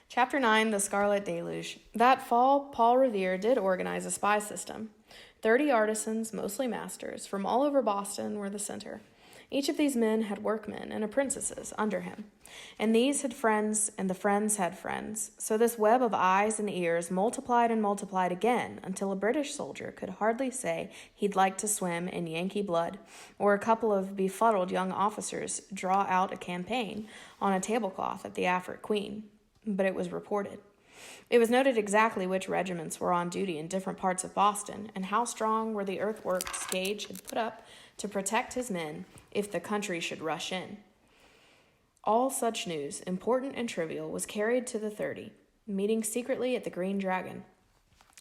Chapter 9, The Scarlet Deluge. That fall, Paul Revere did organize a spy system. 30 artisans, mostly masters, from all over Boston were the center. Each of these men had workmen and apprentices under him, and these had friends, and the friends had friends. So this web of eyes and ears multiplied and multiplied again until a British soldier could hardly say he'd like to swim in Yankee blood, or a couple of befuddled young officers draw out a campaign on a tablecloth at the Afric Queen. But it was reported. It was noted exactly which regiments were on duty in different parts of Boston, and how strong were the earthworks Gage had put up to protect his men if the country should rush in. All such news, important and trivial, was carried to the 30, meeting secretly at the Green Dragon.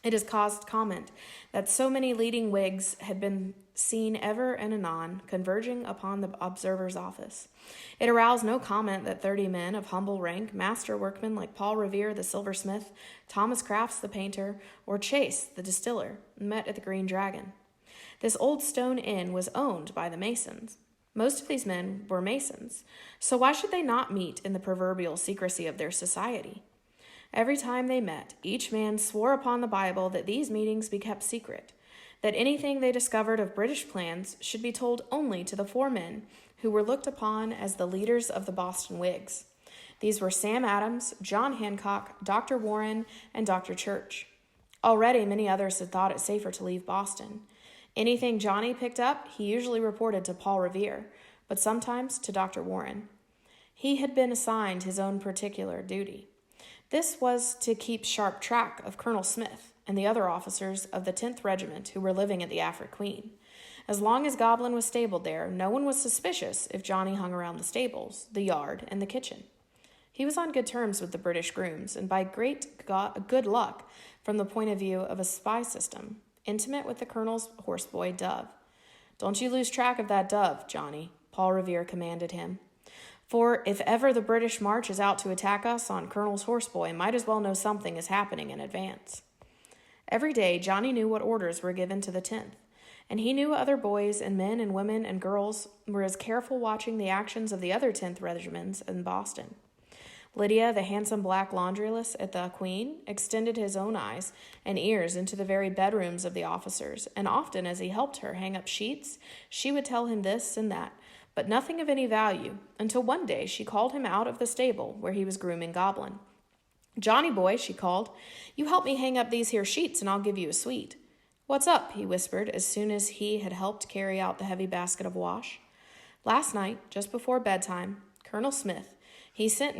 It has caused comment that so many leading Whigs had been seen ever and anon converging upon the observer's office. It aroused no comment that 30 men of humble rank, master workmen like Paul Revere the silversmith, Thomas Crafts the painter, or Chase the distiller, met at the Green Dragon. This old stone inn was owned by the Masons. Most of these men were Masons, so why should they not meet in the proverbial secrecy of their society? Every time they met, each man swore upon the Bible that these meetings be kept secret, that anything they discovered of British plans should be told only to the 4 men who were looked upon as the leaders of the Boston Whigs. These were Sam Adams, John Hancock, Dr. Warren, and Dr. Church. Already many others had thought it safer to leave Boston. Anything Johnny picked up, he usually reported to Paul Revere, but sometimes to Dr. Warren. He had been assigned his own particular duty. This was to keep sharp track of Colonel Smith and the other officers of the 10th Regiment who were living at the Afric Queen. As long as Goblin was stabled there, no one was suspicious if Johnny hung around the stables, the yard, and the kitchen. He was on good terms with the British grooms, and by good luck, from the point of view of a spy system, intimate with the colonel's horseboy, Dove. "Don't you lose track of that Dove, Johnny," Paul Revere commanded him. "For if ever the British marches out to attack us on Colonel's horseboy, might as well know something is happening in advance." Every day, Johnny knew what orders were given to the 10th, and he knew other boys and men and women and girls were as careful watching the actions of the other 10th regiments in Boston. Lydia, the handsome black laundress at the Queen, extended his own eyes and ears into the very bedrooms of the officers, and often as he helped her hang up sheets, she would tell him this and that, but nothing of any value, until one day she called him out of the stable where he was grooming Goblin. "Johnny boy," she called, "you help me hang up these here sheets and I'll give you a sweet." "What's up?" he whispered as soon as he had helped carry out the heavy basket of wash. "Last night, just before bedtime, Colonel Smith, he sent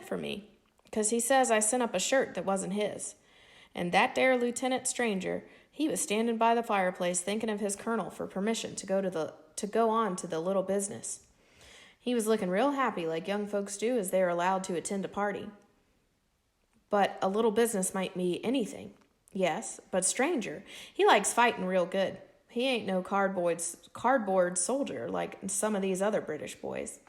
for me, 'cause he says I sent up a shirt that wasn't his. And that there Lieutenant Stranger, he was standing by the fireplace thinking of his colonel for permission to go on to the little business. He was looking real happy like young folks do as they are allowed to attend a party. But a little business might be anything. Yes, but Stranger, he likes fighting real good. He ain't no cardboard soldier like some of these other British boys."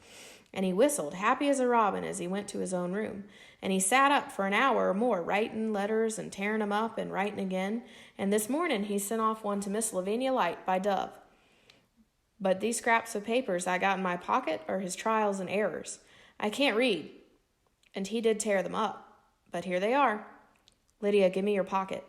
And he whistled, happy as a robin, as he went to his own room. And he sat up for an hour or more, writing letters and tearing them up and writing again. And this morning he sent off one to Miss Lavinia Light by Dove. But these scraps of papers I got in my pocket are his trials and errors. I can't read. And he did tear them up. But here they are. Lydia, give me your pocket.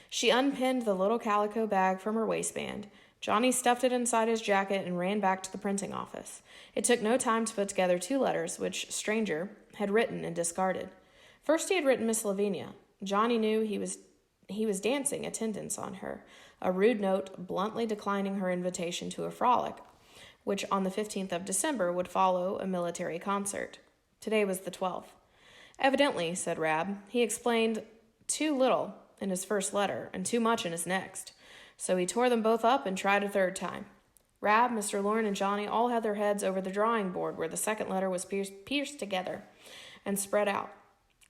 She unpinned the little calico bag from her waistband. Johnny stuffed it inside his jacket and ran back to the printing office. It took no time to put together 2 letters which Stranger had written and discarded. First he had written Miss Lavinia. Johnny knew he was dancing attendance on her, a rude note bluntly declining her invitation to a frolic, which on the 15th of December would follow a military concert. Today was the 12th. "Evidently," said Rab, "he explained too little in his first letter and too much in his next. So he tore them both up and tried a 3rd time." Rab, Mr. Lorne, and Johnny all had their heads over the drawing board where the second letter was pierced together and spread out,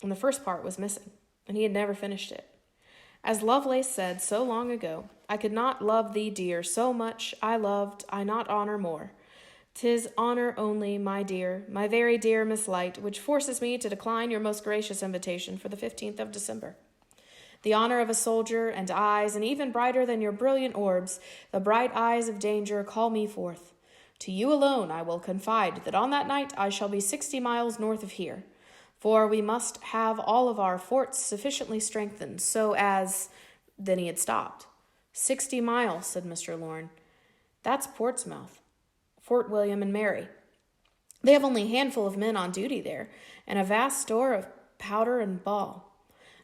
and the first part was missing, and he had never finished it. As Lovelace said so long ago, "I could not love thee, dear, so much I loved I not honor more. 'Tis honor only, my dear, my very dear Miss Light, which forces me to decline your most gracious invitation for the 15th of December. The honor of a soldier, and eyes, and even brighter than your brilliant orbs, the bright eyes of danger, call me forth. To you alone I will confide that on that night I shall be 60 miles north of here. for we must have all of our forts sufficiently strengthened, so as—" Then he had stopped. 60 miles, said Mr. Lorne. That's Portsmouth, Fort William and Mary. They have only a handful of men on duty there, and a vast store of powder and ball.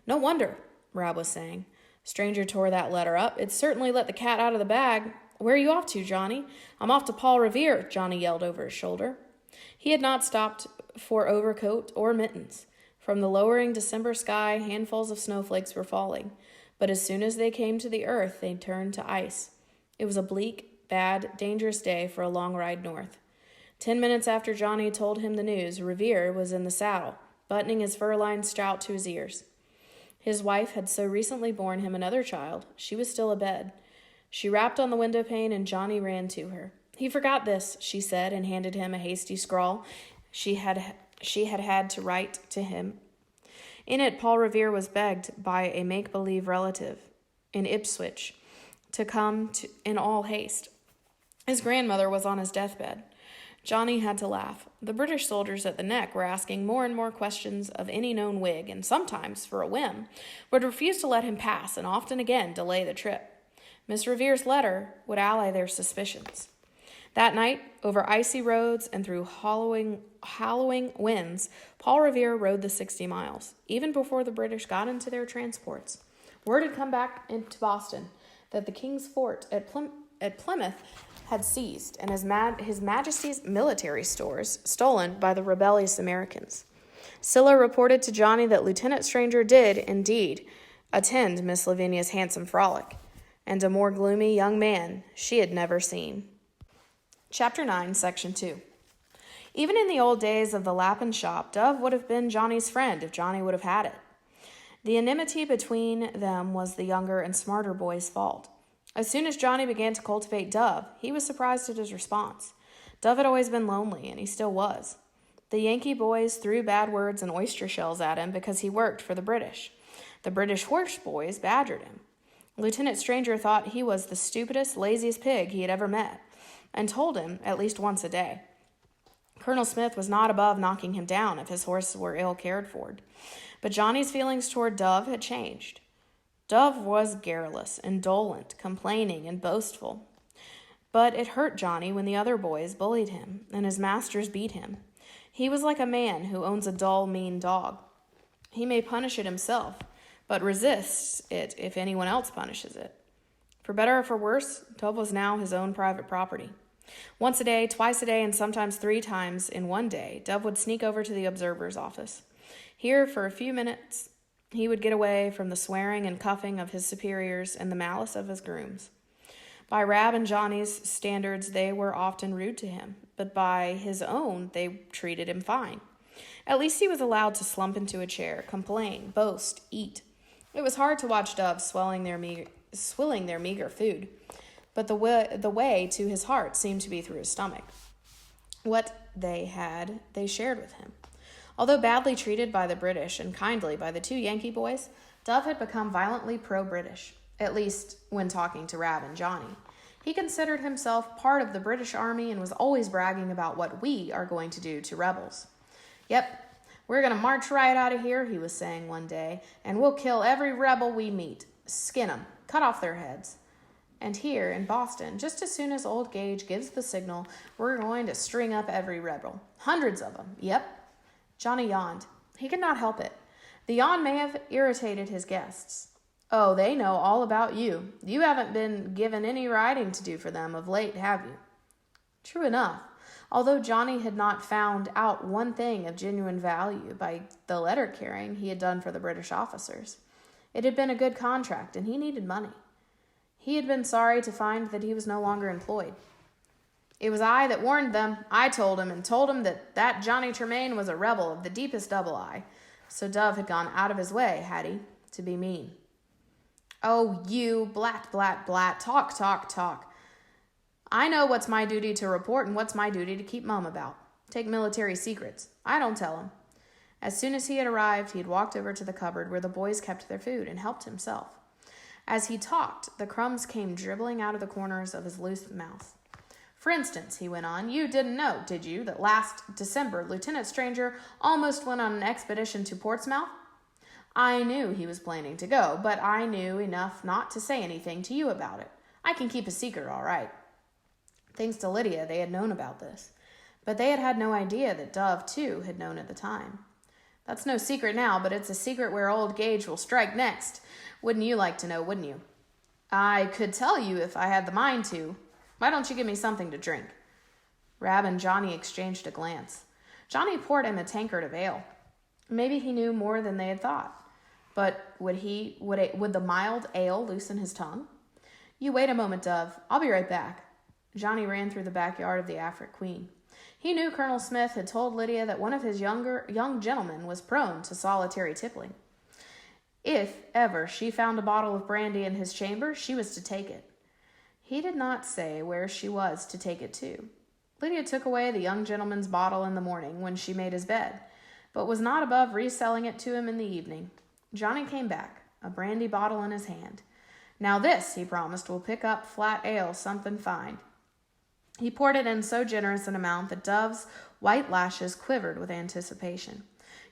No wonder, Rab was saying. Stranger tore that letter up. It certainly let the cat out of the bag. Where are you off to, Johnny? I'm off to Paul Revere, Johnny yelled over his shoulder. He had not stopped for overcoat or mittens. From the lowering December sky, handfuls of snowflakes were falling, but as soon as they came to the earth, they turned to ice. It was a bleak, bad, dangerous day for a long ride north. 10 minutes after Johnny told him the news, Revere was in the saddle, buttoning his fur-lined strout to his ears. His wife had so recently borne him another child. She was still abed. She rapped on the window pane, and Johnny ran to her. He forgot this, she said, and handed him a hasty scrawl she had had to write to him. In it, Paul Revere was begged by a make-believe relative in Ipswich to come in all haste. His grandmother was on his deathbed. Johnny had to laugh. The British soldiers at the neck were asking more and more questions of any known Whig, and sometimes, for a whim, would refuse to let him pass and often again delay the trip. Miss Revere's letter would allay their suspicions. That night, over icy roads and through howling winds, Paul Revere rode the 60 miles, even before the British got into their transports. Word had come back into Boston that the King's Fort at Plymouth had seized, and His Majesty's military stores stolen by the rebellious Americans. Scylla reported to Johnny that Lieutenant Stranger did, indeed, attend Miss Lavinia's handsome frolic, and a more gloomy young man she had never seen. Chapter 9, Section 2. Even in the old days of the Lappin shop, Dove would have been Johnny's friend if Johnny would have had it. The enmity between them was the younger and smarter boy's fault. As soon as Johnny began to cultivate Dove, he was surprised at his response. Dove had always been lonely, and he still was. The Yankee boys threw bad words and oyster shells at him because he worked for the British. The British horse boys badgered him. Lieutenant Stranger thought he was the stupidest, laziest pig he had ever met, and told him at least once a day. Colonel Smith was not above knocking him down if his horses were ill cared for. But Johnny's feelings toward Dove had changed. Dove was garrulous, indolent, complaining, and boastful. But it hurt Johnny when the other boys bullied him and his masters beat him. He was like a man who owns a dull, mean dog. He may punish it himself, but resists it if anyone else punishes it. For better or for worse, Dove was now his own private property. Once a day, twice a day, and sometimes 3 times in one day, Dove would sneak over to the observer's office. Here, for a few minutes, he would get away from the swearing and cuffing of his superiors and the malice of his grooms. By Rab and Johnny's standards, they were often rude to him, but by his own, they treated him fine. At least he was allowed to slump into a chair, complain, boast, eat. It was hard to watch Dove swilling their meager food, but the way to his heart seemed to be through his stomach. What they had, they shared with him. Although badly treated by the British and kindly by the 2 Yankee boys, Dove had become violently pro-British, at least when talking to Rab and Johnny. He considered himself part of the British Army and was always bragging about what we are going to do to rebels. Yep, we're going to march right out of here, he was saying one day, and we'll kill every rebel we meet, skin 'em, cut off their heads. And here in Boston, just as soon as old Gage gives the signal, we're going to string up every rebel. Hundreds of them, yep. Johnny yawned. He could not help it. The yawn may have irritated his guests. Oh, they know all about you. You haven't been given any writing to do for them of late, have you? True enough. Although Johnny had not found out one thing of genuine value by the letter carrying he had done for the British officers. It had been a good contract, and he needed money. He had been sorry to find that he was no longer employed. It was I that warned them. I told him that Johnny Tremain was a rebel of the deepest double I. So Dove had gone out of his way, had he, to be mean. Oh, you, blat, blat, blat, talk. I know what's my duty to report and what's my duty to keep mum about. Take military secrets. I don't tell him. As soon as he had arrived, he had walked over to the cupboard where the boys kept their food and helped himself. As he talked, the crumbs came dribbling out of the corners of his loose mouth. For instance, he went on, you didn't know, did you, that last December Lieutenant Stranger almost went on an expedition to Portsmouth? I knew he was planning to go, but I knew enough not to say anything to you about it. I can keep a secret all right. Thanks to Lydia, they had known about this. But they had had no idea that Dove, too, had known at the time. That's no secret now, but it's a secret where old Gage will strike next. Wouldn't you like to know, wouldn't you? I could tell you if I had the mind to. Why don't you give me something to drink? Rab and Johnny exchanged a glance. Johnny poured him a tankard of ale. Maybe he knew more than they had thought. But would the mild ale loosen his tongue? You wait a moment, Dove. I'll be right back. Johnny ran through the backyard of the Afric Queen. He knew Colonel Smith had told Lydia that one of his young gentlemen was prone to solitary tippling. If ever she found a bottle of brandy in his chamber, she was to take it. He did not say where she was to take it to. Lydia took away the young gentleman's bottle in the morning when she made his bed, but was not above reselling it to him in the evening. Johnny came back, a brandy bottle in his hand. Now this, he promised, will pick up flat ale something fine. He poured it in so generous an amount that Dove's white lashes quivered with anticipation.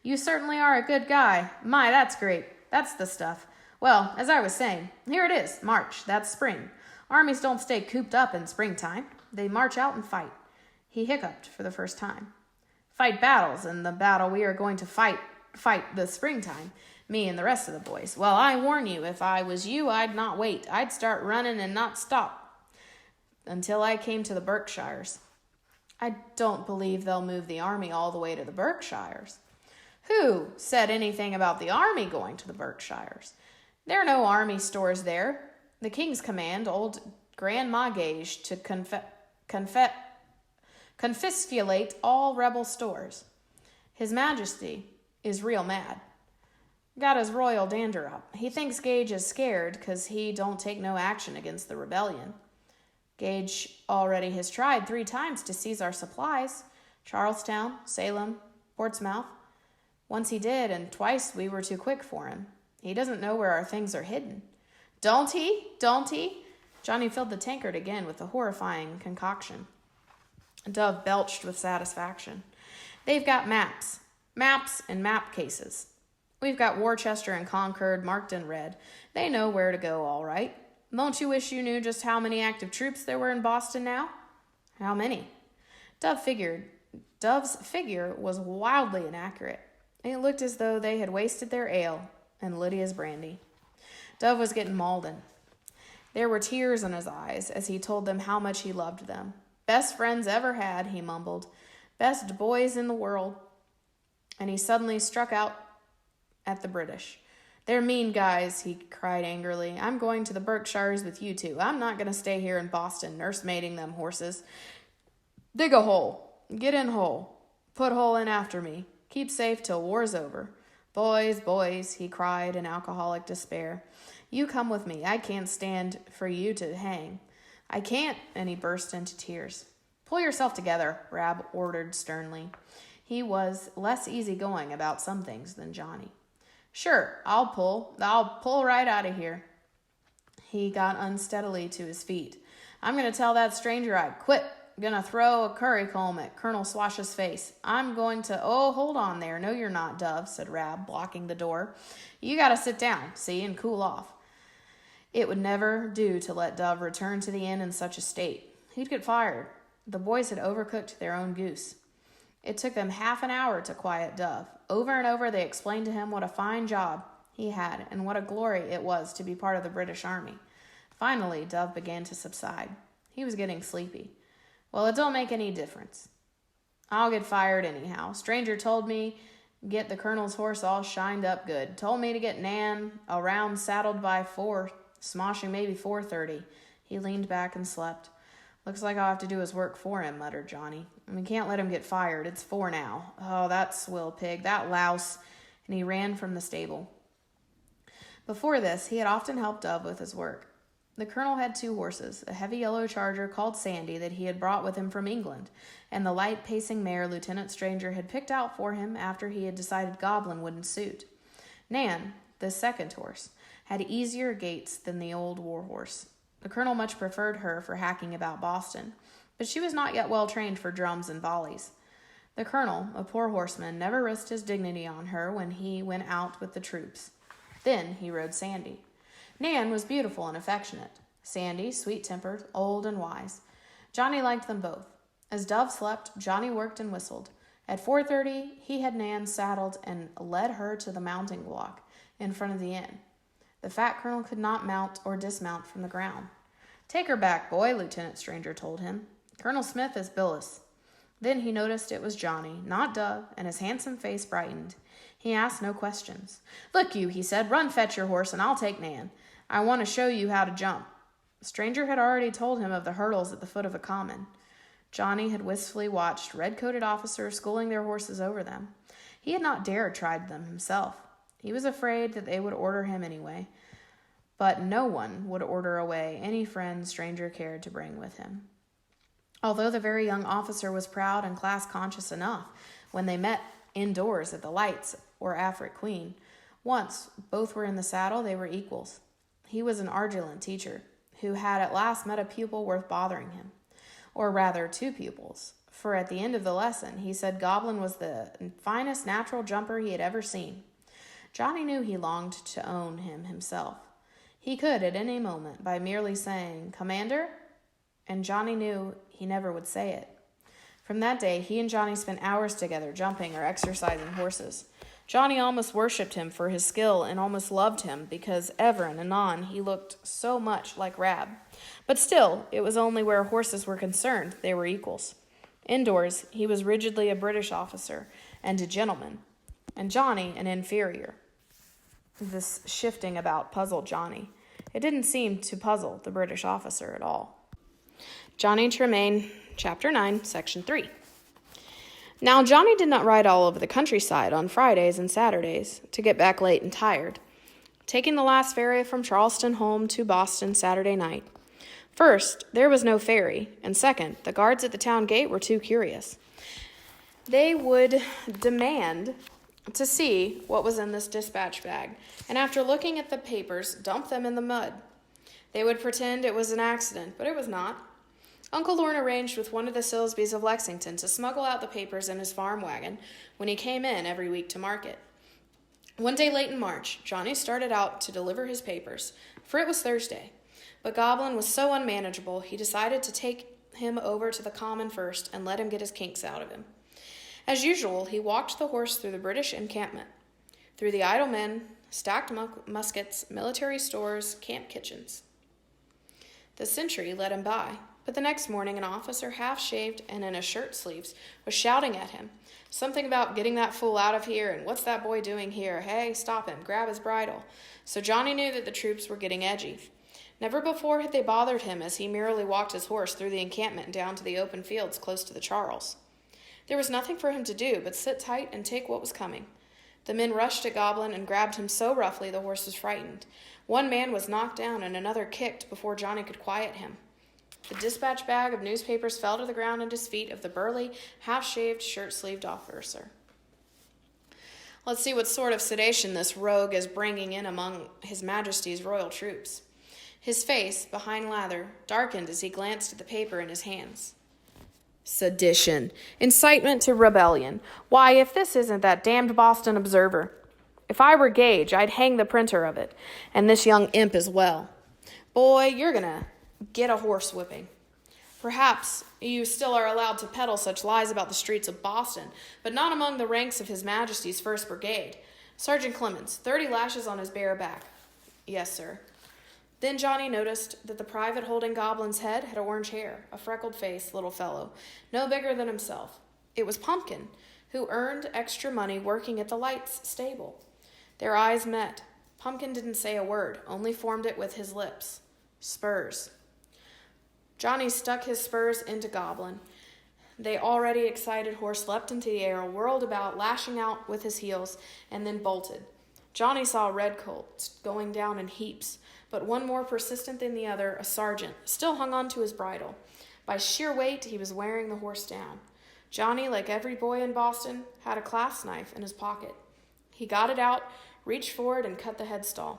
You certainly are a good guy. My, that's great. That's the stuff. Well, as I was saying, here it is, March. That's spring. Armies don't stay cooped up in springtime. They march out and fight. He hiccuped for the first time. Fight battles, and the battle we are going to fight this springtime. Me and the rest of the boys. Well, I warn you, if I was you, I'd not wait. I'd start running and not stop until I came to the Berkshires. I don't believe they'll move the army all the way to the Berkshires. Who said anything about the army going to the Berkshires? There are no army stores there. The king's command old Grandma Gage to confiscate all rebel stores. His Majesty is real mad. Got his royal dander up. He thinks Gage is scared 'cause he don't take no action against the rebellion. Gage already has tried 3 times to seize our supplies. Charlestown, Salem, Portsmouth. Once he did, and twice we were too quick for him. He doesn't know where our things are hidden. Don't he? Don't he? Johnny filled the tankard again with the horrifying concoction. Dove belched with satisfaction. They've got maps. Maps and map cases. We've got Worcester and Concord marked in red. They know where to go all right. Don't you wish you knew just how many active troops there were in Boston now? How many? Dove's figure was wildly inaccurate. It looked as though they had wasted their ale and Lydia's brandy. Dove was getting maudlin. There were tears in his eyes as he told them how much he loved them. Best friends ever had, he mumbled. Best boys in the world. And he suddenly struck out at the British. They're mean guys, he cried angrily. I'm going to the Berkshires with you two. I'm not going to stay here in Boston nursemaiding them horses. Dig a hole. Get in hole. Put hole in after me. Keep safe till war's over. Boys, boys, he cried in alcoholic despair. You come with me. I can't stand for you to hang. I can't, and he burst into tears. Pull yourself together, Rab ordered sternly. He was less easygoing about some things than Johnny. Sure, I'll pull right out of here. He got unsteadily to his feet. I'm going to tell that stranger I quit. Gonna throw a currycomb at Colonel Swash's face. I'm going to... Oh, hold on there. No, you're not, Dove, said Rab, blocking the door. You got to sit down, see, and cool off. It would never do to let Dove return to the inn in such a state. He'd get fired. The boys had overcooked their own goose. It took them half an hour to quiet Dove. Over and over they explained to him what a fine job he had and what a glory it was to be part of the British Army. Finally, Dove began to subside. He was getting sleepy. Well, it don't make any difference. I'll get fired anyhow. Stranger told me get the colonel's horse all shined up good. Told me to get Nan around saddled by 4, smoshing maybe 4:30. He leaned back and slept. Looks like I'll have to do his work for him, muttered Johnny. We can't let him get fired. It's 4 now. Oh, that swill pig, that louse. And he ran from the stable. Before this, he had often helped Dove with his work. The colonel had 2 horses, a heavy yellow charger called Sandy that he had brought with him from England, and the light pacing mare Lieutenant Stranger had picked out for him after he had decided Goblin wouldn't suit. Nan, the second horse, had easier gaits than the old war horse. The colonel much preferred her for hacking about Boston. but she was not yet well trained for drums and volleys. The colonel, a poor horseman, never risked his dignity on her when he went out with the troops. Then he rode Sandy. Nan was beautiful and affectionate. Sandy, sweet-tempered, old, and wise. Johnny liked them both. As Dove slept, Johnny worked and whistled. At 4:30, he had Nan saddled and led her to the mounting block in front of the inn. The fat colonel could not mount or dismount from the ground. "Take her back, boy," Lieutenant Stranger told him. "Colonel Smith is bilous." Then he noticed it was Johnny, not Dove, and his handsome face brightened. He asked no questions. "Look you," he said, "run fetch your horse, and I'll take Nan. I want to show you how to jump." Stranger had already told him of the hurdles at the foot of the common. Johnny had wistfully watched red-coated officers schooling their horses over them. He had not dared try them himself. He was afraid that they would order him anyway, but no one would order away any friend Stranger cared to bring with him. Although the very young officer was proud and class-conscious enough when they met indoors at the Lights or Afric Queen, once both were in the saddle, they were equals. He was an Argilant teacher who had at last met a pupil worth bothering him. Or rather, two pupils, for at the end of the lesson, he said Goblin was the finest natural jumper he had ever seen. Johnny knew he longed to own him himself. He could at any moment by merely saying, "Commander?" and Johnny knew he never would say it. From that day, he and Johnny spent hours together jumping or exercising horses. Johnny almost worshipped him for his skill and almost loved him because ever and anon he looked so much like Rab. But still, it was only where horses were concerned they were equals. Indoors, he was rigidly a British officer and a gentleman, and Johnny an inferior. This shifting about puzzled Johnny. It didn't seem to puzzle the British officer at all. Johnny Tremain, Chapter 9, Section 3. Now, Johnny did not ride all over the countryside on Fridays and Saturdays to get back late and tired, taking the last ferry from Charleston home to Boston Saturday night. First, there was no ferry, and second, the guards at the town gate were too curious. They would demand to see what was in this dispatch bag, and after looking at the papers, dump them in the mud. They would pretend it was an accident, but it was not. Uncle Lorne arranged with one of the Silsbys of Lexington to smuggle out the papers in his farm wagon when he came in every week to market. One day late in March, Johnny started out to deliver his papers, for it was Thursday. But Goblin was so unmanageable, he decided to take him over to the common first and let him get his kinks out of him. As usual, he walked the horse through the British encampment, through the idle men, stacked muskets, military stores, camp kitchens. The sentry let him by, but the next morning an officer half-shaved and in his shirt sleeves was shouting at him, something about getting that fool out of here and what's that boy doing here? Hey, stop him, grab his bridle. So Johnny knew that the troops were getting edgy. Never before had they bothered him as he merely walked his horse through the encampment down to the open fields close to the Charles. There was nothing for him to do but sit tight and take what was coming. The men rushed at Goblin and grabbed him so roughly the horse was frightened. One man was knocked down and another kicked before Johnny could quiet him. The dispatch bag of newspapers fell to the ground at his feet of the burly, half-shaved, shirt-sleeved officer. Let's see what sort of sedation this rogue is bringing in among His Majesty's royal troops. His face, behind lather, darkened as he glanced at the paper in his hands. Sedition. Incitement to rebellion. Why, if this isn't that damned Boston Observer. If I were Gage, I'd hang the printer of it, and this young imp as well. Boy, you're gonna get a horse whipping. Perhaps you still are allowed to peddle such lies about the streets of Boston, but not among the ranks of His Majesty's 1st Brigade. Sergeant Clemens, 30 lashes on his bare back. Yes, sir. Then Johnny noticed that the private holding Goblin's head had orange hair, a freckled-faced little fellow, no bigger than himself. It was Pumpkin, who earned extra money working at the Lights stable. Their eyes met. Pumpkin didn't say a word, only formed it with his lips. Spurs. Johnny stuck his spurs into Goblin. The already excited horse leapt into the air, whirled about, lashing out with his heels, and then bolted. Johnny saw redcoats going down in heaps, but one more persistent than the other, a sergeant, still hung on to his bridle. By sheer weight, he was wearing the horse down. Johnny, like every boy in Boston, had a clasp knife in his pocket. He got it out, reached forward, and cut the headstall.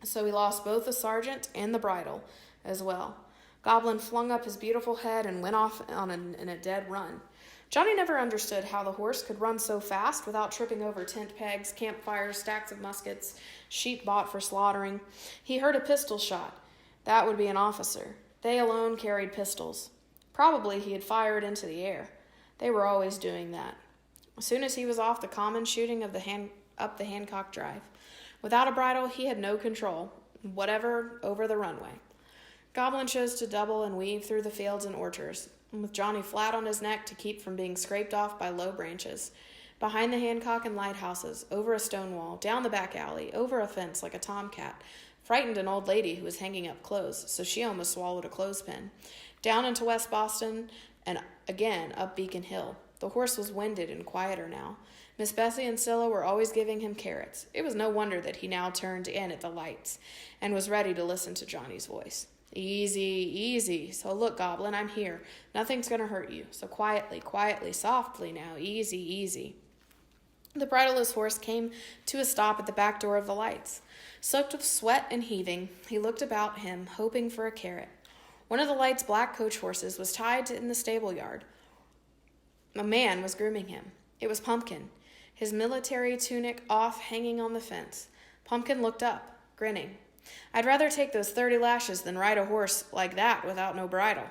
So he lost both the sergeant and the bridle as well. Goblin flung up his beautiful head and went off in a dead run. Johnny never understood how the horse could run so fast without tripping over tent pegs, campfires, stacks of muskets, sheep bought for slaughtering. He heard a pistol shot. That would be an officer. They alone carried pistols. Probably he had fired into the air. They were always doing that. As soon as he was off the common shooting up the Hancock Drive. Without a bridle, he had no control, whatever, over the runway. Goblin chose to double and weave through the fields and orchards, with Johnny flat on his neck to keep from being scraped off by low branches, behind the Hancock and lighthouses, over a stone wall, down the back alley, over a fence like a tomcat, frightened an old lady who was hanging up clothes, so she almost swallowed a clothespin, down into West Boston, and again up Beacon Hill. The horse was winded and quieter now. Miss Bessie and Scylla were always giving him carrots. It was no wonder that he now turned in at the lights and was ready to listen to Johnny's voice. Easy, easy. So look, Goblin, I'm here. Nothing's going to hurt you. So quietly, softly now. Easy, easy. The bridleless horse came to a stop at the back door of the lights. Soaked with sweat and heaving, he looked about him, hoping for a carrot. One of the light's black coach horses was tied in the stable yard. A man was grooming him. It was Pumpkin, his military tunic off, hanging on the fence. Pumpkin looked up, grinning. I'd rather take those 30 lashes than ride a horse like that without no bridle.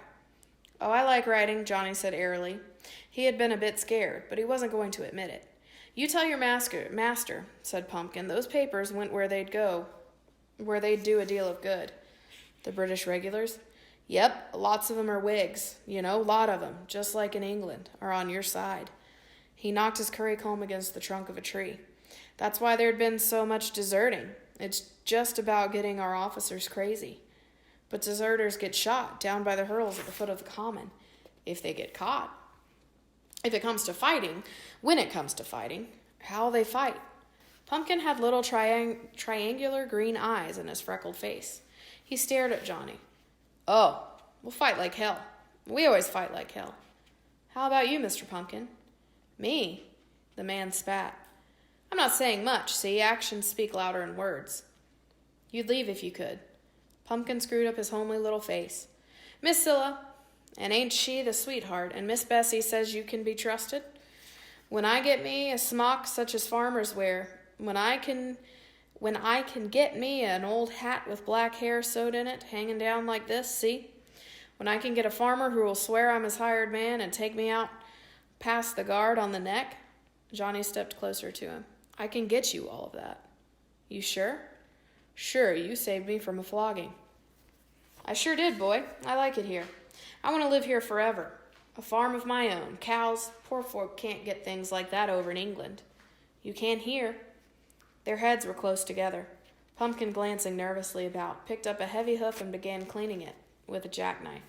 Oh, I like riding, Johnny said airily. He had been a bit scared, but he wasn't going to admit it. You tell your master, said Pumpkin. Those papers went where they'd do a deal of good. The British regulars? Yep, lots of them are Whigs. Lot of them, just like in England, are on your side. He knocked his currycomb against the trunk of a tree. That's why there'd been so much deserting. It's just about getting our officers crazy. But deserters get shot down by the hurdles at the foot of the common, if they get caught. If it comes to fighting, when it comes to fighting, how'll they fight? Pumpkin had little triangular green eyes in his freckled face. He stared at Johnny. Oh, we'll fight like hell. We always fight like hell. How about you, Mr. Pumpkin? Me? The man spat. I'm not saying much, see? Actions speak louder than words. You'd leave if you could. Pumpkin screwed up his homely little face. Miss Scylla, and ain't she the sweetheart, and Miss Bessie says you can be trusted? When I get me a smock such as farmers wear, when I can get me an old hat with black hair sewed in it, hanging down like this, see? When I can get a farmer who will swear I'm his hired man and take me out past the guard on the neck. Johnny stepped closer to him. I can get you all of that. You sure? Sure, you saved me from a flogging. I sure did, boy. I like it here. I want to live here forever. A farm of my own. Cows. Poor folk can't get things like that over in England. You can here. Their heads were close together. Pumpkin, glancing nervously about, picked up a heavy hoof and began cleaning it with a jackknife.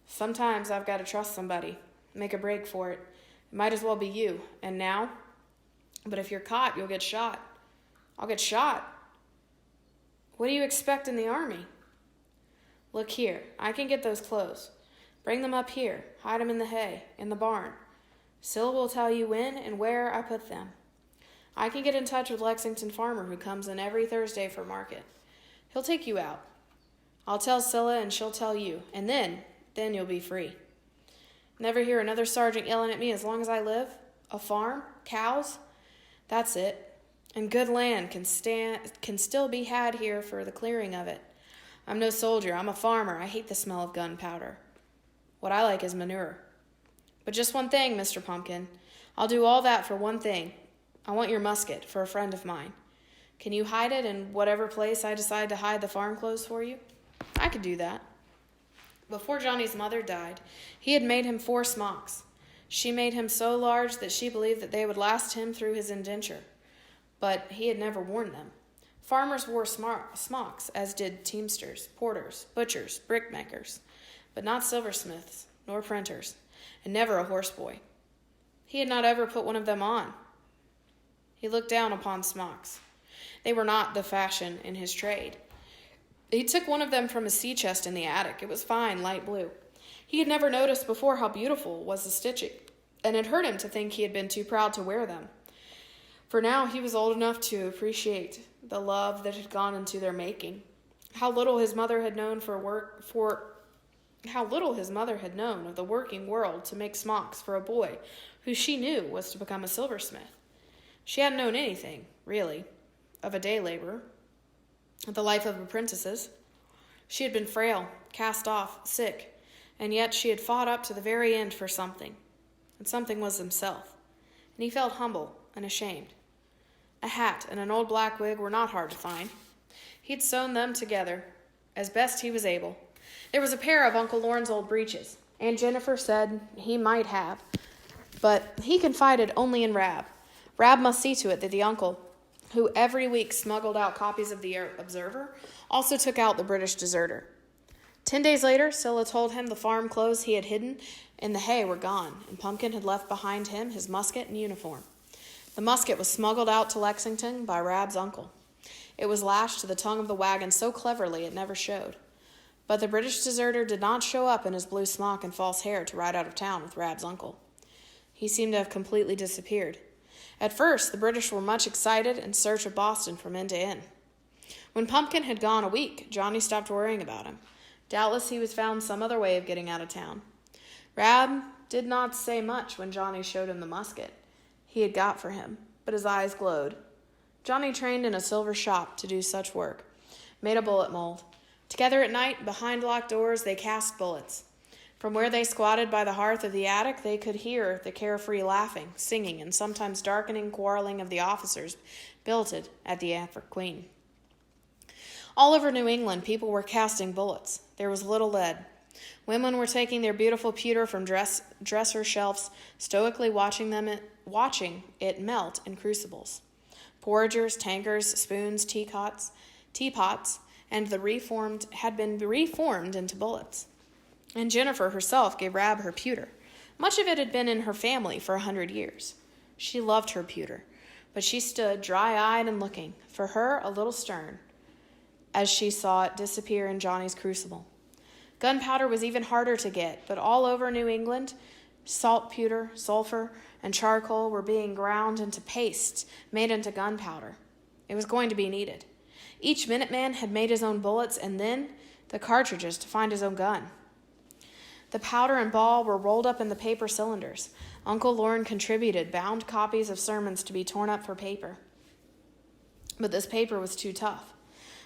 Sometimes I've got to trust somebody. Make a break for it. It might as well be you. And now? But if you're caught, you'll get shot. I'll get shot. What do you expect in the army? Look here. I can get those clothes. Bring them up here. Hide them in the hay, in the barn. Scylla will tell you when and where I put them. I can get in touch with Lexington Farmer, who comes in every Thursday for market. He'll take you out. I'll tell Scylla and she'll tell you. And then you'll be free. Never hear another sergeant yelling at me as long as I live. A farm? Cows? That's it. And good land can still be had here for the clearing of it. I'm no soldier. I'm a farmer. I hate the smell of gunpowder. What I like is manure. But just one thing, Mr. Pumpkin. I'll do all that for one thing. I want your musket for a friend of mine. Can you hide it in whatever place I decide to hide the farm clothes for you? I could do that. Before Johnny's mother died, he had made him 4 smocks. She made him so large that she believed that they would last him through his indenture. But he had never worn them. Farmers wore smocks, as did teamsters, porters, butchers, brickmakers, but not silversmiths, nor printers, and never a horseboy. He had not ever put one of them on. He looked down upon smocks. They were not the fashion in his trade. He took one of them from his sea chest in the attic. It was fine, light blue. He had never noticed before how beautiful was the stitching, and it hurt him to think he had been too proud to wear them. For now he was old enough to appreciate the love that had gone into their making, how little his mother had known for How little his mother had known of the working world to make smocks for a boy who she knew was to become a silversmith. She hadn't known anything, really, of a day laborer, of the life of apprentices. She had been frail, cast off, sick, and yet she had fought up to the very end for something, and something was himself, and he felt humble and ashamed. A hat and an old black wig were not hard to find. He'd sewn them together as best he was able. There was a pair of Uncle Lorne's old breeches. Aunt Jennifer said he might have, but he confided only in Rab. Rab must see to it that the uncle, who every week smuggled out copies of the Observer, also took out the British Deserter. 10 days later, Scylla told him the farm clothes he had hidden in the hay were gone, and Pumpkin had left behind him his musket and uniform. The musket was smuggled out to Lexington by Rab's uncle. It was lashed to the tongue of the wagon so cleverly it never showed. But the British deserter did not show up in his blue smock and false hair to ride out of town with Rab's uncle. He seemed to have completely disappeared. At first, the British were much excited in search of Boston from end to end. When Pumpkin had gone a week, Johnny stopped worrying about him. Doubtless he was found some other way of getting out of town. Rab did not say much when Johnny showed him the musket he had got for him, but his eyes glowed. Johnny trained in a silver shop to do such work, made a bullet mold. Together at night, behind locked doors, they cast bullets. From where they squatted by the hearth of the attic, they could hear the carefree laughing, singing, and sometimes darkening quarreling of the officers billeted at the Afric Queen. All over New England, people were casting bullets. There was little lead. Women were taking their beautiful pewter from dresser shelves, stoically watching it melt in crucibles. Porringers, tankers, spoons, teapots, and had been reformed into bullets. And Jennifer herself gave Rab her pewter. Much of it had been in her family for 100 years. She loved her pewter, but she stood dry-eyed and looking, for her a little stern, as she saw it disappear in Johnny's crucible. Gunpowder was even harder to get, but all over New England, saltpeter, sulfur, and charcoal were being ground into paste, made into gunpowder. It was going to be needed. Each Minuteman had made his own bullets and then the cartridges to find his own gun. The powder and ball were rolled up in the paper cylinders. Uncle Lorne contributed bound copies of sermons to be torn up for paper. But this paper was too tough.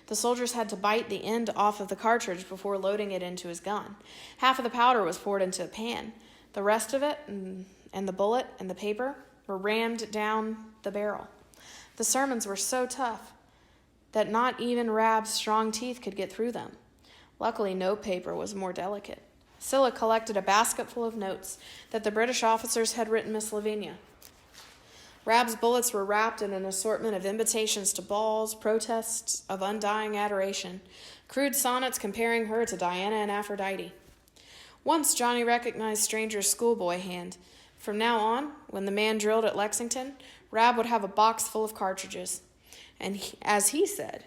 The soldiers had to bite the end off of the cartridge before loading it into his gun. Half of the powder was poured into a pan. The rest of it, and the bullet and the paper, were rammed down the barrel. The sermons were so tough that not even Rab's strong teeth could get through them. Luckily, note paper was more delicate. Scylla collected a basketful of notes that the British officers had written Miss Lavinia. Rab's bullets were wrapped in an assortment of invitations to balls, protests of undying adoration, crude sonnets comparing her to Diana and Aphrodite. Once Johnny recognized Stranger's schoolboy hand. From now on, when the man drilled at Lexington, Rab would have a box full of cartridges. And as he said,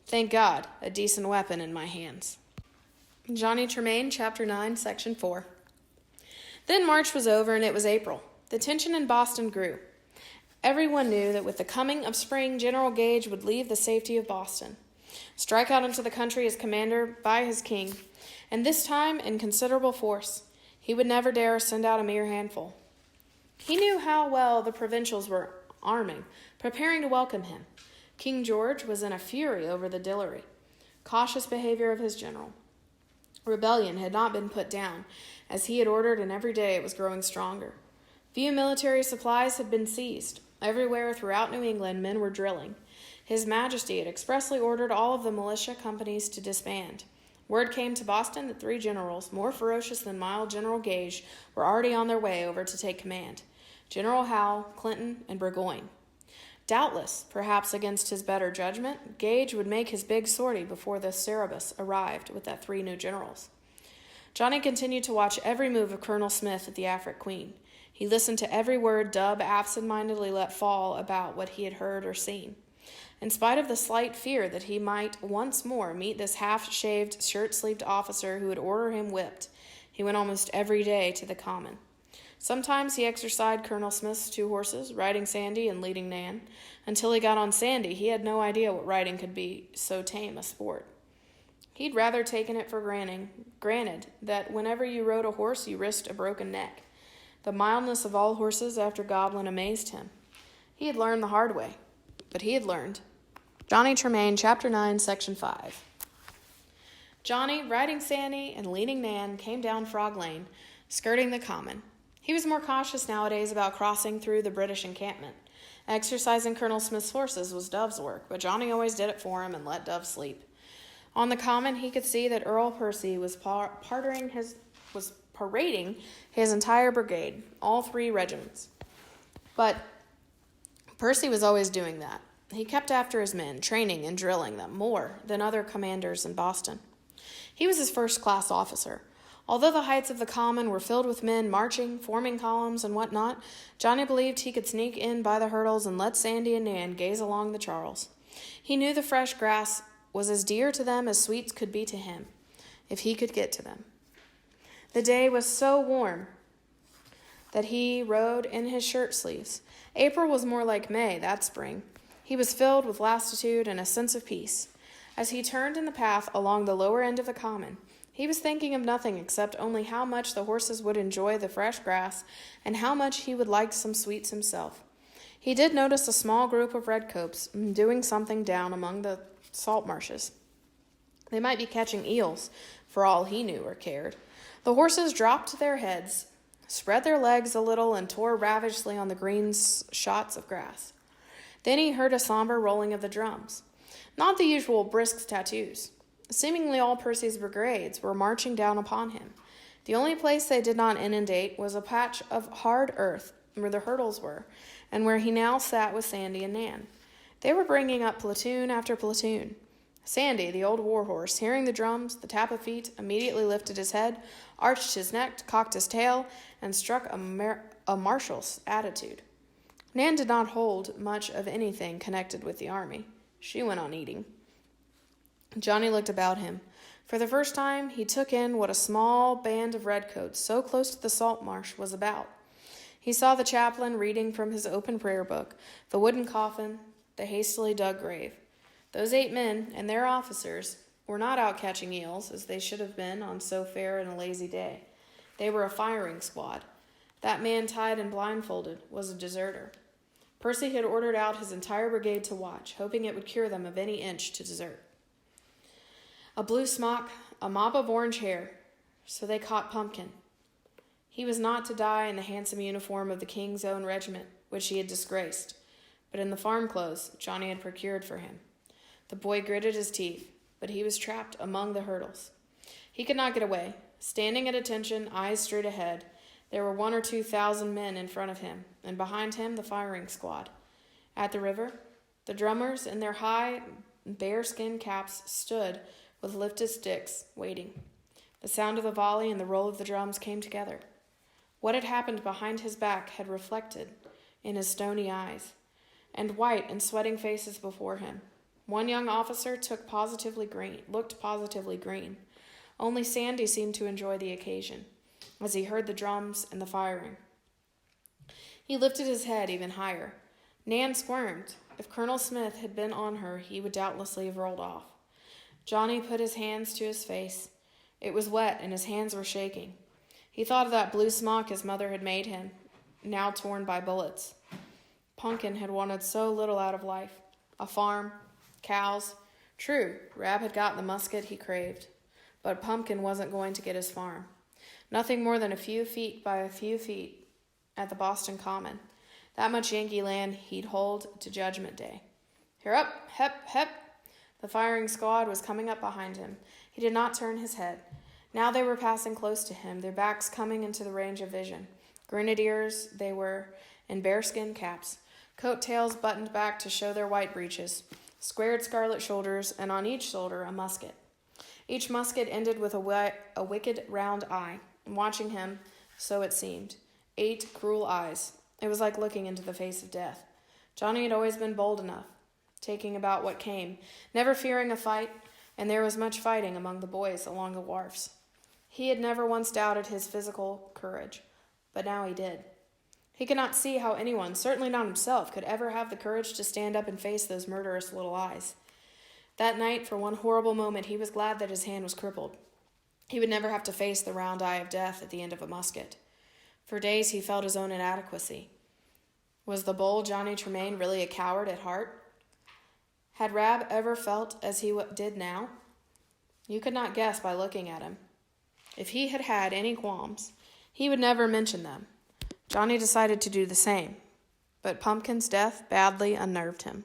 "Thank God, a decent weapon in my hands." Johnny Tremain, Chapter 9, Section 4. Then March was over and it was April. The tension in Boston grew. Everyone knew that with the coming of spring, General Gage would leave the safety of Boston, strike out into the country as commander by his king, and this time in considerable force. He would never dare send out a mere handful. He knew how well the provincials were arming, preparing to welcome him. King George was in a fury over the dillory, cautious behavior of his general. Rebellion had not been put down, as he had ordered, and every day it was growing stronger. Few military supplies had been seized. Everywhere throughout New England, men were drilling. His Majesty had expressly ordered all of the militia companies to disband. Word came to Boston that 3 generals, more ferocious than mild General Gage, were already on their way over to take command: General Howe, Clinton, and Burgoyne. Doubtless, perhaps against his better judgment, Gage would make his big sortie before the Cerberus arrived with that 3 new generals. Johnny continued to watch every move of Colonel Smith at the Afric Queen. He listened to every word Dub absent-mindedly let fall about what he had heard or seen. In spite of the slight fear that he might once more meet this half-shaved, shirt-sleeved officer who would order him whipped, he went almost every day to the Common. Sometimes he exercised Colonel Smith's 2 horses, riding Sandy and leading Nan. Until he got on Sandy, he had no idea what riding could be so tame a sport. He'd rather taken it for granted that whenever you rode a horse you risked a broken neck. The mildness of all horses after Goblin amazed him. He had learned the hard way, but he had learned. Johnny Tremain, Chapter 9, Section 5. Johnny, riding Sandy and leading Nan, came down Frog Lane, skirting the common. He was more cautious nowadays about crossing through the British encampment. Exercising Colonel Smith's horses was Dove's work, but Johnny always did it for him and let Dove sleep. On the common, he could see that Earl Percy was parading his entire brigade, all 3 regiments. But Percy was always doing that. He kept after his men, training and drilling them more than other commanders in Boston. He was his first-class officer. Although the heights of the common were filled with men marching, forming columns, and whatnot, Johnny believed he could sneak in by the hurdles and let Sandy and Nan gaze along the Charles. He knew the fresh grass was as dear to them as sweets could be to him, if he could get to them. The day was so warm that he rode in his shirt sleeves. April was more like May that spring. He was filled with lassitude and a sense of peace. As he turned in the path along the lower end of the common, he was thinking of nothing except only how much the horses would enjoy the fresh grass and how much he would like some sweets himself. He did notice a small group of redcoats doing something down among the salt marshes. They might be catching eels, for all he knew or cared. The horses dropped their heads, spread their legs a little, and tore ravagely on the green shots of grass. Then he heard a somber rolling of the drums. Not the usual brisk tattoos. Seemingly all Percy's brigades were marching down upon him. The only place they did not inundate was a patch of hard earth where the hurdles were, and where he now sat with Sandy and Nan. They were bringing up platoon after platoon. Sandy, the old warhorse, hearing the drums, the tap of feet, immediately lifted his head, arched his neck, cocked his tail, and struck a marshal's attitude. Nan did not hold much of anything connected with the army. She went on eating. Johnny looked about him. For the first time, he took in what a small band of redcoats so close to the salt marsh was about. He saw the chaplain reading from his open prayer book, the wooden coffin, the hastily dug grave. Those 8 men and their officers were not out catching eels, as they should have been on so fair and a lazy day. They were a firing squad. That man tied and blindfolded was a deserter. Percy had ordered out his entire brigade to watch, hoping it would cure them of any inch to desert. A blue smock, a mop of orange hair, so they caught Pumpkin. He was not to die in the handsome uniform of the King's own regiment, which he had disgraced, but in the farm clothes Johnny had procured for him. The boy gritted his teeth, but he was trapped among the hurdles. He could not get away. Standing at attention, eyes straight ahead, there were 1,000 or 2,000 men in front of him, and behind him the firing squad. At the river, the drummers in their high bearskin caps stood with lifted sticks, waiting. The sound of the volley and the roll of the drums came together. What had happened behind his back had reflected in his stony eyes, and white and sweating faces before him. One young officer looked positively green. Only Sandy seemed to enjoy the occasion, as he heard the drums and the firing. He lifted his head even higher. Nan squirmed. If Colonel Smith had been on her, he would doubtlessly have rolled off. Johnny put his hands to his face. It was wet, and his hands were shaking. He thought of that blue smock his mother had made him, now torn by bullets. Pumpkin had wanted so little out of life. A farm, cows. True, Rab had got the musket he craved, but Pumpkin wasn't going to get his farm. Nothing more than a few feet by a few feet at the Boston Common. That much Yankee land he'd hold to Judgment Day. Here up, hep, hep. The firing squad was coming up behind him. He did not turn his head. Now they were passing close to him, their backs coming into the range of vision. Grenadiers they were, in bearskin caps, coat-tails buttoned back to show their white breeches, squared scarlet shoulders, and on each shoulder a musket. Each musket ended with a wicked round eye. Watching him, so it seemed, 8 cruel eyes. It was like looking into the face of death. Johnny had always been bold enough, taking about what came, never fearing a fight, and there was much fighting among the boys along the wharfs. He had never once doubted his physical courage, but now he did. He could not see how anyone, certainly not himself, could ever have the courage to stand up and face those murderous little eyes. That night, for one horrible moment, he was glad that his hand was crippled. He would never have to face the round eye of death at the end of a musket. For days he felt his own inadequacy. Was the bold Johnny Tremain really a coward at heart? Had Rab ever felt as he did now? You could not guess by looking at him. If he had had any qualms, he would never mention them. Johnny decided to do the same, but Pumpkin's death badly unnerved him.